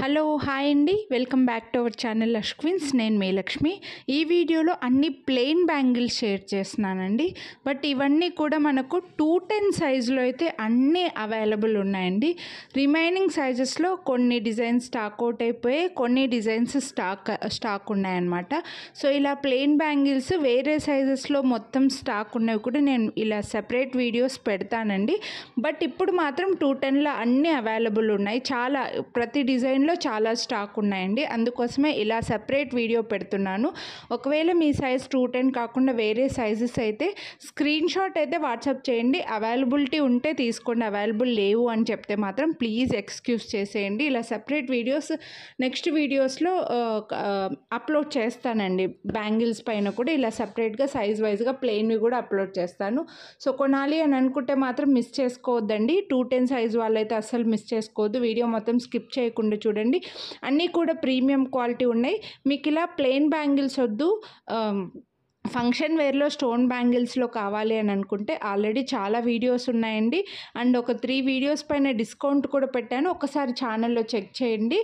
Hello hi అండి, welcome back to our channel lush queens. నేను మీ లక్ష్మి. ఈ వీడియోలో అన్ని ప్లెయిన్ బ్యాంగిల్స్ షేర్ చేస్తున్నానండి. బట్ ఇవన్నీ కూడా మనకు 210 సైజులో అయితే అన్నీ అవైలబుల్ ఉన్నాయండి. రిమైనింగ్ సైజెస్లో కొన్ని డిజైన్స్ స్టాక్ అవుట్ అయిపోయి కొన్ని డిజైన్స్ స్టాక్ ఉన్నాయన్నమాట. సో ఇలా ప్లెయిన్ బ్యాంగిల్స్ వేరే సైజెస్లో మొత్తం స్టాక్ ఉన్నవి కూడా నేను ఇలా సెపరేట్ వీడియోస్ పెడతానండి. బట్ ఇప్పుడు మాత్రం 210లో అన్నీ అవైలబుల్ ఉన్నాయి. చాలా ప్రతి డిజైన్లో చాలా స్టాక్ ఉన్నాయండి. అందుకోసమే ఇలా సెపరేట్ వీడియో పెడుతున్నాను. ఒకవేళ మీ సైజ్ 210 కాకుండా వేరే సైజెస్ అయితే స్క్రీన్ షాట్ అయితే వాట్సాప్ చేయండి. అవైలబిలిటీ ఉంటే తీసుకోండి, అవైలబుల్ లేవు అని చెప్తే మాత్రం ప్లీజ్ ఎక్స్క్యూజ్ చేసేయండి. ఇలా సెపరేట్ వీడియోస్ నెక్స్ట్ వీడియోస్లో అప్లోడ్ చేస్తానండి. బ్యాంగిల్స్ పైన కూడా ఇలా సెపరేట్గా సైజ్ వైజ్గా ప్లెయిన్వి కూడా అప్లోడ్ చేస్తాను. సో కొనాలి అని అనుకుంటే మాత్రం మిస్ చేసుకోవద్దండి. 210 సైజ్ వాళ్ళైతే అస్సలు మిస్ చేసుకోవద్దు. వీడియో మొత్తం స్కిప్ చేయకుండా చూడండి. అన్నీ కూడా ప్రీమియం క్వాలిటీ ఉన్నాయి. మీకు ఇలా ప్లెయిన్ బ్యాంగిల్స్ వద్దు, ఫంక్షన్ వేర్లో స్టోన్ బ్యాంగిల్స్లో కావాలి అని అనుకుంటే ఆల్రెడీ చాలా వీడియోస్ ఉన్నాయండి. అండ్ ఒక 3 వీడియోస్ పైన డిస్కౌంట్ కూడా పెట్టాను. ఒకసారి ఛానల్లో చెక్ చేయండి.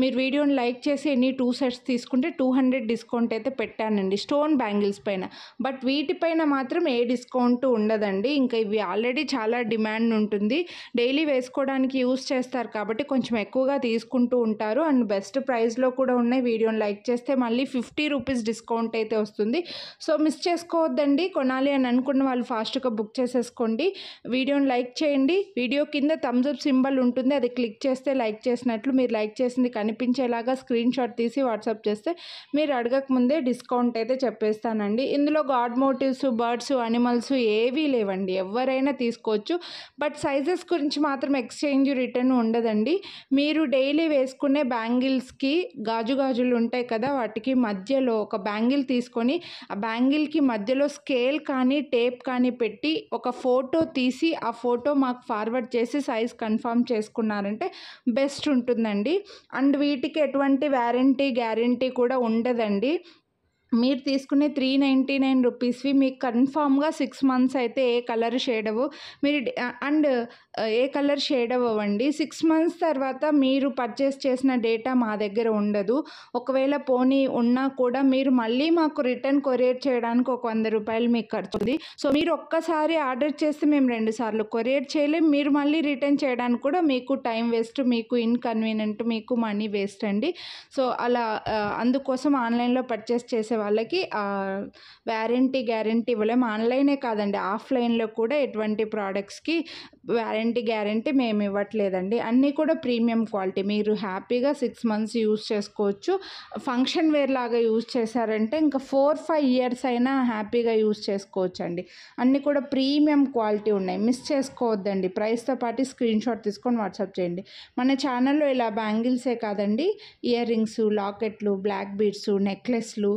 మీరు వీడియోని లైక్ చేసి ఎన్ని 2 సెట్స్ తీసుకుంటే 200 డిస్కౌంట్ అయితే పెట్టానండి స్టోన్ బ్యాంగిల్స్ పైన. బట్ వీటిపైన మాత్రం ఏ డిస్కౌంట్ ఉండదండి. ఇంకా ఇవి ఆల్రెడీ చాలా డిమాండ్ ఉంటుంది. డైలీ వేసుకోవడానికి యూస్ చేస్తారు కాబట్టి కొంచెం ఎక్కువగా తీసుకుంటూ ఉంటారు. అండ్ బెస్ట్ ప్రైస్లో కూడా ఉన్నాయి. వీడియోని లైక్ చేస్తే మళ్ళీ 50 రూపీస్ డిస్కౌంట్ అయితే వస్తుంది. సో మిస్ చేసుకోవద్దండి. కొనాలి అని అనుకున్న వాళ్ళు ఫాస్ట్గా బుక్ చేసేసుకోండి. వీడియోని లైక్ చేయండి. వీడియో కింద థమ్స్ అప్ సింబల్ ఉంటుంది, అది క్లిక్ చేస్తే లైక్ చేసినట్లు మీరు లైక్ చేసింది కనిపించేలాగా స్క్రీన్ షాట్ తీసి వాట్సాప్ చేస్తే మీరు అడగకముందే డిస్కౌంట్ అయితే చెప్పేస్తానండి. ఇందులో గాడ్ మోటివ్స్, బర్డ్స్, అనిమల్స్ ఏవీ లేవండి. ఎవరైనా తీసుకోవచ్చు. బట్ సైజెస్ గురించి మాత్రం ఎక్స్చేంజ్ రిటర్న్ ఉండదండి. మీరు డైలీ వేసుకునే బ్యాంగిల్స్కి గాజులు ఉంటాయి కదా, వాటికి మధ్యలో ఒక బ్యాంగిల్ తీసుకొని ఆ బ్యాంగిల్కి మధ్యలో స్కేల్ కానీ టేప్ కానీ పెట్టి ఒక ఫోటో తీసి ఆ ఫోటో మాకు ఫార్వర్డ్ చేసి సైజ్ కన్ఫర్మ్ చేసుకున్నారంటే బెస్ట్ ఉంటుందండి. అండ్ వీటికి ఎటువంటి గ్యారంటీ కూడా ఉండదండి. మీరు తీసుకునే 399 రూపీస్వి మీకు కన్ఫామ్గా 6 మంత్స్ అయితే ఏ కలర్ షేడ్ అవ్వవు. మీరు ఏ కలర్ షేడ్ అవ్వండి. 6 మంత్స్ తర్వాత మీరు పర్చేస్ చేసిన డేటా మా దగ్గర ఉండదు. ఒకవేళ పోనీ ఉన్నా కూడా మీరు మళ్ళీ మాకు రిటర్న్ కొరియర్ చేయడానికి ఒక 100 రూపాయలు మీకు ఖర్చు ఉంది. సో మీరు ఒక్కసారి ఆర్డర్ చేస్తే మేము 2 సార్లు కొరియర్ చేయలేం. మీరు మళ్ళీ రిటర్న్ చేయడానికి కూడా మీకు టైం వేస్ట్, మీకు ఇన్కన్వీనియంట్, మీకు మనీ వేస్ట్ అండి. సో అలా అందుకోసం ఆన్లైన్లో పర్చేస్ చేసే వాళ్ళకి గ్యారంటీ ఇవ్వలేము. ఆన్లైనే కాదండి, ఆఫ్లైన్లో కూడా ఎటువంటి ప్రోడక్ట్స్కి గ్యారంటీ మేము ఇవ్వట్లేదండి. అన్నీ కూడా ప్రీమియం క్వాలిటీ. మీరు హ్యాపీగా 6 మంత్స్ యూజ్ చేసుకోవచ్చు. ఫంక్షన్ వేర్ లాగా యూజ్ చేశారంటే ఇంకా 4-5 ఇయర్స్ అయినా హ్యాపీగా యూజ్ చేసుకోవచ్చు అండి. అన్నీ కూడా ప్రీమియం క్వాలిటీ ఉన్నాయి. మిస్ చేసుకోవద్దండి. ప్రైస్తో పాటు స్క్రీన్ షాట్ తీసుకొని వాట్సాప్ చేయండి. మన ఛానల్లో ఇలా బ్యాంగిల్సే కాదండి, ఇయర్ రింగ్స్, లాకెట్లు, బ్లాక్ బీడ్స్, నెక్లెస్లు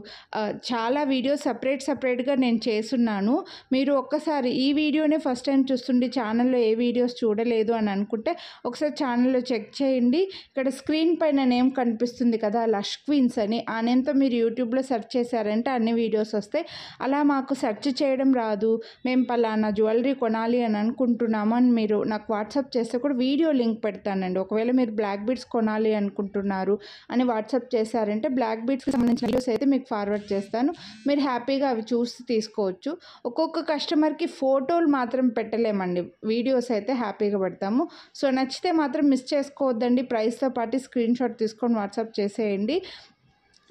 చాలా వీడియోస్ సపరేట్గా నేను చేస్తున్నాను. మీరు ఒక్కసారి ఈ వీడియోనే ఫస్ట్ టైం చూస్తుండి ఛానల్లో ఏ వీడియోస్ చూడలేదు అని అనుకుంటే ఒకసారి ఛానల్లో చెక్ చేయండి. ఇక్కడ స్క్రీన్ పైన నేమ్ కనిపిస్తుంది కదా, లష్ క్వీన్స్ అని. ఆ నేమ్తో మీరు యూట్యూబ్లో సెర్చ్ చేశారంటే అన్ని వీడియోస్ వస్తాయి. అలా మాకు సెర్చ్ చేయడం రాదు, మేము పలానా జ్యువెలరీ కొనాలి అని అనుకుంటున్నాము అని మీరు నాకు వాట్సాప్ చేస్తే కూడా వీడియో లింక్ పెడతానండి. ఒకవేళ మీరు బ్లాక్ బీడ్స్ కొనాలి అనుకుంటున్నారు అని వాట్సాప్ చేశారంటే బ్లాక్ బీడ్స్కి సంబంధించిన వీడియోస్ అయితే మీకు ఫార్వర్డ్ చేస్తాను. మీరు హ్యాపీగా అవి చూసి తీసుకోవచ్చు. ఒక్కొక్క కస్టమర్కి ఫోటోలు మాత్రం పెట్టలేమండి, వీడియోస్ అయితే హ్యాపీగా పెడతాము. సో నచ్చితే మాత్రం మిస్ చేసుకోవద్దండి. ప్రైస్తో పాటు స్క్రీన్ షాట్ తీసుకొని వాట్సాప్ చేసేయండి.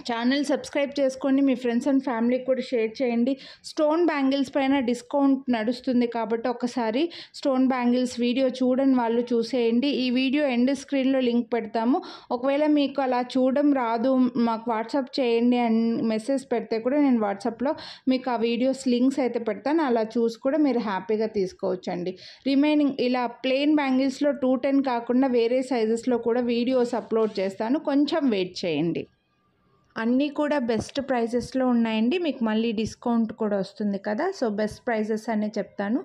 ఛానల్ సబ్స్క్రైబ్ చేసుకోండి. మీ ఫ్రెండ్స్ అండ్ ఫ్యామిలీకి కూడా షేర్ చేయండి. స్టోన్ బ్యాంగిల్స్ పైన డిస్కౌంట్ నడుస్తుంది కాబట్టి ఒకసారి స్టోన్ బ్యాంగిల్స్ వీడియో చూడని వాళ్ళు చూసేయండి. ఈ వీడియో ఎండ్ స్క్రీన్లో లింక్ పెడతాము. ఒకవేళ మీకు అలా చూడడం రాదు, మాకు వాట్సాప్ చేయండి అని మెసేజ్ పెడితే కూడా నేను వాట్సాప్లో మీకు ఆ వీడియోస్ లింక్స్ అయితే పెడతాను. అలా చూసి కూడా మీరు హ్యాపీగా తీసుకోవచ్చండి. రిమైనింగ్ ఇలా ప్లెయిన్ బ్యాంగిల్స్లో 210 కాకుండా వేరే సైజెస్లో కూడా వీడియోస్ అప్లోడ్ చేస్తాను. కొంచెం వెయిట్ చేయండి. అన్నీ కూడా బెస్ట్ ప్రైజెస్లో ఉన్నాయండి. మీకు మళ్ళీ డిస్కౌంట్ కూడా వస్తుంది కదా, సో బెస్ట్ ప్రైజెస్ అనే చెప్తాను.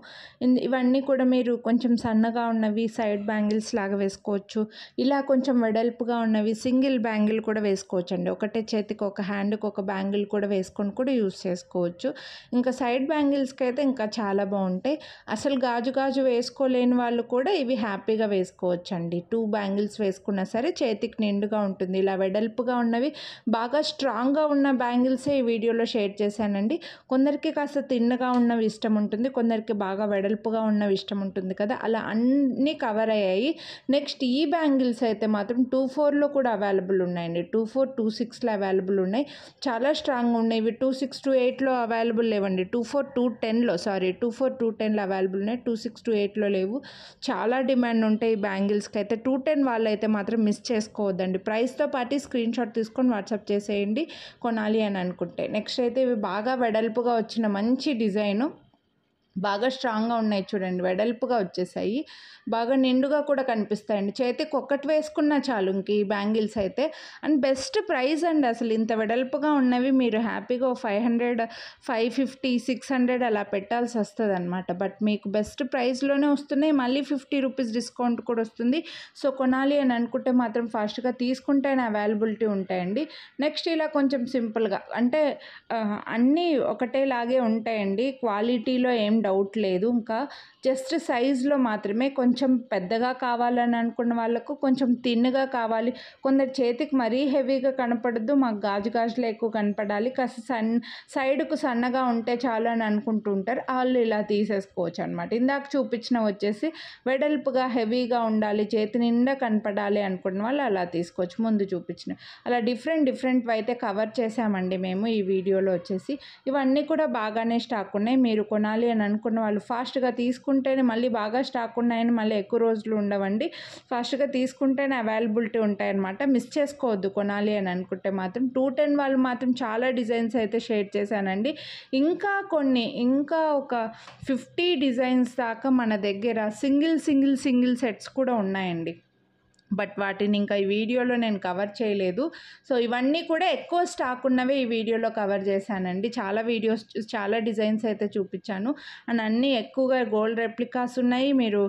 ఇవన్నీ కూడా మీరు కొంచెం సన్నగా ఉన్నవి సైడ్ బ్యాంగిల్స్ లాగా వేసుకోవచ్చు. ఇలా కొంచెం వెడల్పుగా ఉన్నవి సింగిల్ బ్యాంగిల్ కూడా వేసుకోవచ్చు అండి. ఒకటే చేతికి ఒక హ్యాండ్కి ఒక బ్యాంగిల్ కూడా వేసుకొని కూడా యూస్ చేసుకోవచ్చు. ఇంకా సైడ్ బ్యాంగిల్స్కి అయితే ఇంకా చాలా బాగుంటాయి. అసలు గాజు వేసుకోలేని వాళ్ళు కూడా ఇవి హ్యాపీగా వేసుకోవచ్చు అండి. 2 బ్యాంగిల్స్ వేసుకున్నా సరే చేతికి నిండుగా ఉంటుంది. ఇలా వెడల్పుగా ఉన్నవి బాగా స్ట్రాంగ్గా ఉన్న బ్యాంగిల్సే ఈ వీడియోలో షేర్ చేశానండి. కొందరికి కాస్త తిన్నగా ఉన్నవి ఇష్టం ఉంటుంది, కొందరికి బాగా వెడల్పుగా ఉన్నవి ఇష్టం ఉంటుంది కదా, అలా అన్నీ కవర్ అయ్యాయి. నెక్స్ట్ ఈ బ్యాంగిల్స్ అయితే మాత్రం 2/4లో కూడా అవైలబుల్ ఉన్నాయండి. 2/4, 2/6లో అవైలబుల్ ఉన్నాయి. చాలా స్ట్రాంగ్గా ఉన్నాయి. ఇవి 2/6, 2/8లో అవైలబుల్ లేవండి. 2/4, 2/10లో అవైలబుల్ ఉన్నాయి. 2/6, 2/8లో లేవు. చాలా డిమాండ్ ఉంటాయి ఈ బ్యాంగిల్స్కి అయితే. 2/10 వాళ్ళైతే మాత్రం మిస్ చేసుకోవద్దండి. ప్రైస్తో పాటు స్క్రీన్ షాట్ తీసుకొని వాట్సాప్ చేసేయండి కొనాలి అని అనుకుంటే. నెక్స్ట్ అయితే ఇవి బాగా వెడల్పుగా వచ్చిన మంచి డిజైను, బాగా స్ట్రాంగ్గా ఉన్నాయి చూడండి, వెడల్పుగా వచ్చేసాయి, బాగా నిండుగా కూడా కనిపిస్తాయండి. చేతికి ఒక్కటి వేసుకున్నా చాలు ఇంక ఈ బ్యాంగిల్స్ అయితే. అండ్ బెస్ట్ ప్రైస్ అండి. అసలు ఇంత వెడల్పుగా ఉన్నవి మీరు హ్యాపీగా 500, 550, 600 అలా పెట్టాల్సి వస్తుంది అనమాట. బట్ మీకు బెస్ట్ ప్రైస్లోనే వస్తున్నాయి. మళ్ళీ 50 రూపీస్ డిస్కౌంట్ కూడా వస్తుంది. సో కొనాలి అని అనుకుంటే మాత్రం ఫాస్ట్గా తీసుకుంటేనే అవైలబిలిటీ ఉంటాయండి. నెక్స్ట్ ఇలా కొంచెం సింపుల్గా అంటే అన్నీ ఒకటేలాగే ఉంటాయండి. క్వాలిటీలో ఏం డౌట్ లేదు. ఇంకా జస్ట్ సైజులో మాత్రమే కొంచెం పెద్దగా కావాలని అనుకున్న వాళ్ళకు కొంచెం థిన్గా కావాలి. కొందరు చేతికి మరీ హెవీగా కనపడద్దు, మాకు గాజులే ఎక్కువ కనపడాలి, కాస్త సైడ్కు సన్నగా ఉంటే చాలు అని అనుకుంటూ ఉంటారు. వాళ్ళు ఇలా తీసేసుకోవచ్చు అనమాట. ఇందాక చూపించిన వచ్చేసి వెడల్పుగా హెవీగా ఉండాలి, చేతి నిండా కనపడాలి అనుకున్న వాళ్ళు అలా తీసుకోవచ్చు. ముందు చూపించిన అలా డిఫరెంట్ అయితే కవర్ చేసామండి మేము ఈ వీడియోలో వచ్చేసి. ఇవన్నీ కూడా బాగానే స్టాక్ ఉన్నాయి. మీరు కొనాలి అని అనుకున్న వాళ్ళు ఫాస్ట్గా తీసుకుంటేనే, మళ్ళీ బాగా స్టాక్ ఉన్నాయని మళ్ళీ ఎక్కువ రోజులు ఉండవండి. ఫాస్ట్గా తీసుకుంటేనే అవైలబిలిటీ ఉంటాయన్నమాట. మిస్ చేసుకోవద్దు కొనాలి అని అనుకుంటే మాత్రం. 210 వాళ్ళు మాత్రం చాలా డిజైన్స్ అయితే షేర్ చేశానండి. ఇంకా ఒక 50 డిజైన్స్ దాకా మన దగ్గర సింగిల్ సెట్స్ కూడా ఉన్నాయండి. బట్ వాటిని ఇంకా ఈ వీడియోలో నేను కవర్ చేయలేదు. సో ఇవన్నీ కూడా ఎక్కువ స్టాక్ ఉన్నవే ఈ వీడియోలో కవర్ చేశానండి. చాలా డిజైన్స్ అయితే చూపించాను. అండ్ అన్నీ ఎక్కువగా గోల్డ్ రెప్లికాస్ ఉన్నాయి. మీరు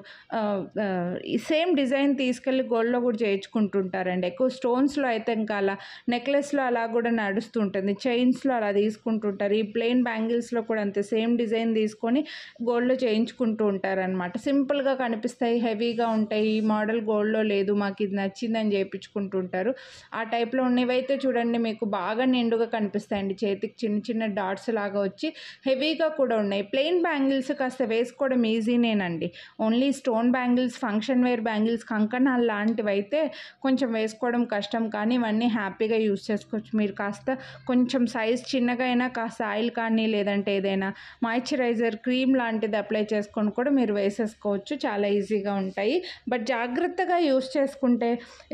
ఈ సేమ్ డిజైన్ తీసుకెళ్ళి గోల్డ్లో కూడా చేయించుకుంటుంటారండి. ఎక్కువ స్టోన్స్లో అయితే ఇంకా అలా నెక్లెస్లో అలా కూడా నడుస్తుంటుంది, చైన్స్లో అలా తీసుకుంటుంటారు. ఈ ప్లెయిన్ బ్యాంగిల్స్లో కూడా అంతే, సేమ్ డిజైన్ తీసుకొని గోల్డ్లో చేయించుకుంటూ ఉంటారనమాట. సింపుల్గా కనిపిస్తాయి, హెవీగా ఉంటాయి. ఈ మోడల్ గోల్డ్లో లేదు, మాకు ఇది నచ్చిందని చేయించుకుంటుంటారు. ఆ టైప్లో ఉన్నవైతే చూడండి మీకు బాగా నిండుగా కనిపిస్తాయండి. చేతికి చిన్న డాట్స్ లాగా వచ్చి హెవీగా కూడా ఉన్నాయి. ప్లెయిన్ బ్యాంగిల్స్ కాస్త వేసుకోవడం ఈజీనేనండి. Only stone bangles, function wear bangles, కంకణాలు లాంటివి అయితే కొంచెం వేసుకోవడం కష్టం. కానీ ఇవన్నీ హ్యాపీగా యూస్ చేసుకోవచ్చు. మీరు కాస్త కొంచెం సైజ్ చిన్నగా అయినా కాస్త ఆయిల్ కానీ లేదంటే ఏదైనా మాయిశ్చరైజర్ క్రీమ్ లాంటిది అప్లై చేసుకొని కూడా మీరు వేసేసుకోవచ్చు. చాలా ఈజీగా ఉంటాయి. బట్ జాగ్రత్తగా యూస్ చేసుకుంటే,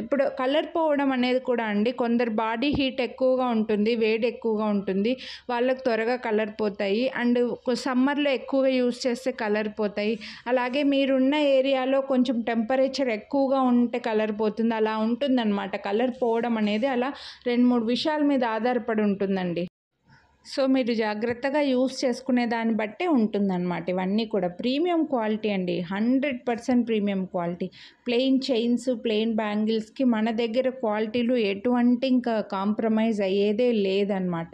ఇప్పుడు కలర్ పోవడం అనేది కూడా అండి, కొందరు బాడీ హీట్ ఎక్కువగా ఉంటుంది, వేడి ఎక్కువగా ఉంటుంది, వాళ్ళకి త్వరగా కలర్ పోతాయి. అండ్ సమ్మర్లో ఎక్కువగా యూస్ చేస్తే కలర్ పోతాయి. అలాగే మీరున్న ఏరియాలో కొంచెం టెంపరేచర్ ఎక్కువగా ఉంటే కలర్ పోతుంది. అలా ఉంటుందన్నమాట. కలర్ పోవడం అనేది అలా 2-3 విషయాల మీద ఆధారపడి ఉంటుందండి. సో మీరు జాగ్రత్తగా యూస్ చేసుకునే దాన్ని బట్టే ఉంటుందన్నమాట. ఇవన్నీ కూడా ప్రీమియం క్వాలిటీ అండి, 100% premium quality. Plain chains, plain బ్యాంగిల్స్కి మన దగ్గర క్వాలిటీలో ఎటువంటి ఇంకా కాంప్రమైజ్ అయ్యేదే లేదనమాట.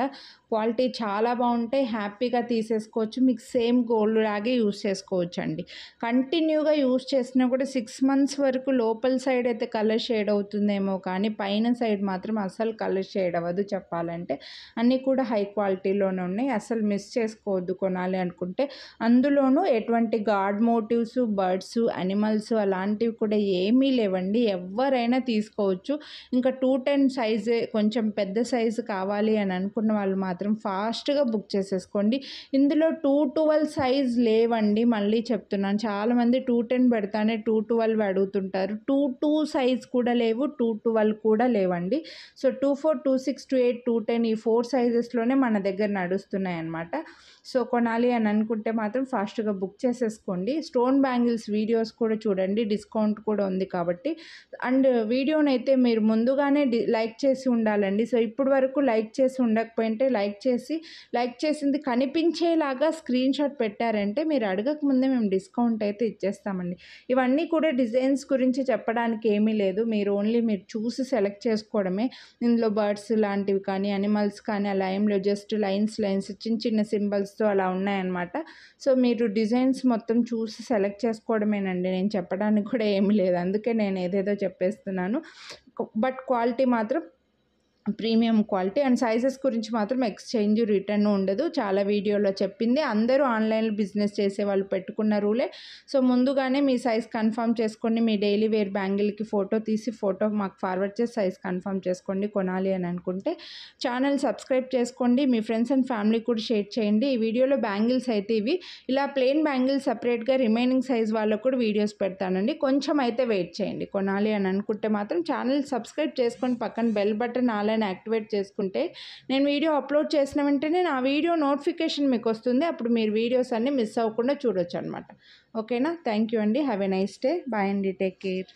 క్వాలిటీ చాలా బాగుంటాయి, హ్యాపీగా తీసేసుకోవచ్చు. మీకు సేమ్ గోల్డ్ లాగే యూస్ చేసుకోవచ్చు అండి. కంటిన్యూగా యూస్ చేసినా కూడా 6 months వరకు లోపల సైడ్ అయితే కలర్ షేడ్ అవుతుందేమో, కానీ పైన సైడ్ మాత్రం అసలు కలర్ షేడ్ అవ్వదు చెప్పాలంటే. అన్నీ కూడా హై క్వాలిటీలోనే ఉన్నాయి. అసలు మిస్ చేసుకోవద్దు కొనాలి అనుకుంటే. అందులోనూ ఎటువంటి గాడ్ మోటివ్స్, బర్డ్స్, అనిమల్స్ అలాంటివి కూడా ఏమీ లేవండి. ఎవరైనా తీసుకోవచ్చు. ఇంకా 210 సైజే, కొంచెం పెద్ద సైజు కావాలి అని అనుకున్న వాళ్ళు మాత్రం ఫాస్ట్గా బుక్ చేసేసుకోండి. ఇందులో 212 సైజ్ లేవండి, మళ్ళీ చెప్తున్నాను. చాలామంది 210 పెడతానే 212 అడుగుతుంటారు. 22 సైజ్ కూడా లేవు, 212 కూడా లేవండి. సో 24, 26, 28, 210 ఈ 4 సైజెస్లోనే మన దగ్గర నడుస్తున్నాయి అన్నమాట. సో కొనాలి అని అనుకుంటే మాత్రం ఫాస్ట్గా బుక్ చేసేసుకోండి. స్టోన్ బ్యాంగిల్స్ వీడియోస్ కూడా చూడండి, డిస్కౌంట్ కూడా ఉంది కాబట్టి. అండ్ వీడియోనైతే మీరు ముందుగానే లైక్ చేసి ఉండాలండి. సో ఇప్పుడు వరకు లైక్ చేసి ఉండకపోయింటే లైక్ చేసింది కనిపించేలాగా స్క్రీన్ షాట్ పెట్టారంటే మీరు అడగక ముందే మేము డిస్కౌంట్ అయితే ఇచ్చేస్తామండి. ఇవన్నీ కూడా డిజైన్స్ గురించి చెప్పడానికి ఏమీ లేదు, మీరు మీరు చూసి సెలెక్ట్ చేసుకోవడమే. ఇందులో బర్డ్స్ లాంటివి కానీ అనిమల్స్ కానీ అలా ఏం లేవు, జస్ట్ లైన్స్ చిన్న చిన్న సింబల్స్తో అలా ఉన్నాయన్నమాట. సో మీరు డిజైన్స్ మొత్తం చూసి సెలెక్ట్ చేసుకోవడమేనండి, నేను చెప్పడానికి కూడా ఏమీ లేదు, అందుకే నేను ఏదేదో చెప్పేస్తున్నాను. బట్ క్వాలిటీ మాత్రం ప్రీమియం క్వాలిటీ. అండ్ సైజెస్ గురించి మాత్రం ఎక్స్చేంజ్ రిటర్న్ ఉండదు, చాలా వీడియోలో చెప్పింది. అందరూ ఆన్లైన్లో బిజినెస్ చేసే వాళ్ళు పెట్టుకున్న రూలే. సో ముందుగానే మీ సైజ్ కన్ఫర్మ్ చేసుకోండి. మీ డైలీ వేర్ బ్యాంగిల్కి ఫోటో మాకు ఫార్వర్డ్ చేసి సైజ్ కన్ఫర్మ్ చేసుకోండి కొనాలి అని అనుకుంటే. ఛానల్ సబ్స్క్రైబ్ చేసుకోండి, మీ ఫ్రెండ్స్ అండ్ ఫ్యామిలీ కూడా షేర్ చేయండి. ఈ వీడియోలో బ్యాంగిల్స్ అయితే ఇవి, ఇలా ప్లెయిన్ బ్యాంగిల్స్ సపరేట్గా రిమైనింగ్ సైజ్ వాళ్ళకు కూడా వీడియోస్ పెడతానండి. కొంచెం అయితే వెయిట్ చేయండి, కొనాలి అని అనుకుంటే మాత్రం ఛానల్ సబ్స్క్రైబ్ చేసుకొని పక్కన బెల్ బటన్ యాక్టివేట్ చేసుకుంటే నేను వీడియో అప్లోడ్ చేసిన వెంటనే నా వీడియో నోటిఫికేషన్ మీకు వస్తుంది, అప్పుడు మీరు వీడియోస్ అన్నీ మిస్ అవ్వకుండా చూడొచ్చు అనమాట. ఓకేనా? థ్యాంక్ యూ అండి, have a nice day, bye అండి, టేక్ కేర్.